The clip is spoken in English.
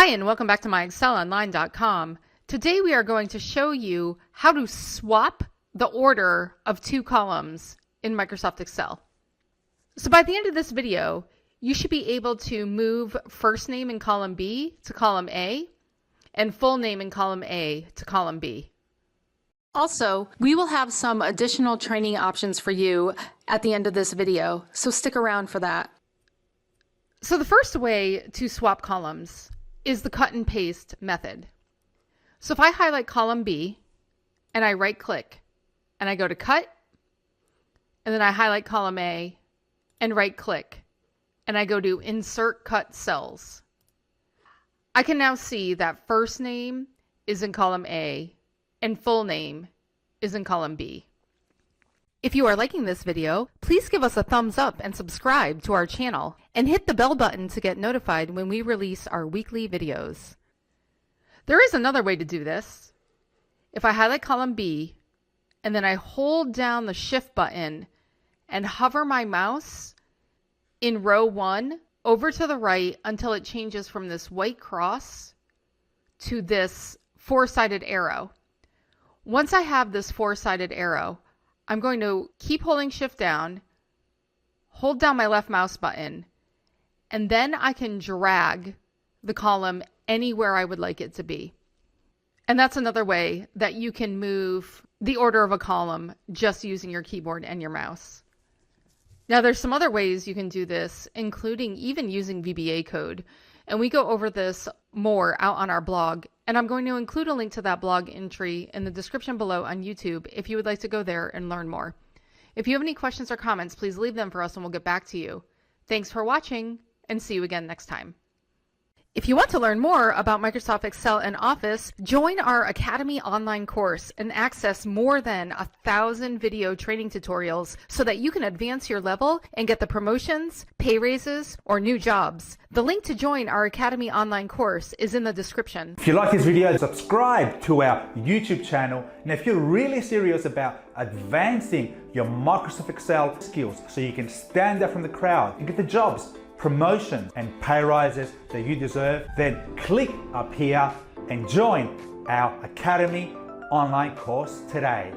Hi, and welcome back to MyExcelOnline.com. Today we are going to show you how to swap the order of two columns in Microsoft Excel. So by the end of this video, you should be able to move first name in column B to column A and full name in column A to column B. Also, we will have some additional training options for you at the end of this video, so stick around for that. So the first way to swap columns is the cut and paste method. So if I highlight column B and I right click and I go to cut, and then I highlight column A and right click and I go to insert cut cells, I can now see that first name is in column A and full name is in column B. If you are liking this video, please give us a thumbs up and subscribe to our channel and hit the bell button to get notified when we release our weekly videos. There is another way to do this. If I highlight column B and then I hold down the shift button and hover my mouse in row 1 over to the right until it changes from this white cross to this four-sided arrow. Once I have this four-sided arrow, I'm going to keep holding shift down, hold down my left mouse button, and then I can drag the column anywhere I would like it to be. And that's another way that you can move the order of a column just using your keyboard and your mouse. Now there's some other ways you can do this, including even using VBA code. And we go over this more out on our blog. And I'm going to include a link to that blog entry in the description below on YouTube if you would like to go there and learn more. If you have any questions or comments, please leave them for us and we'll get back to you. Thanks for watching and see you again next time. If you want to learn more about Microsoft Excel and Office, join our Academy online course and access more than 1,000 video training tutorials so that you can advance your level and get the promotions, pay raises, or new jobs. The link to join our Academy online course is in the description. If you like this video, subscribe to our YouTube channel. And if you're really serious about advancing your Microsoft Excel skills so you can stand out from the crowd and get the jobs, promotions and pay rises that you deserve, then click up here and join our Academy online course today.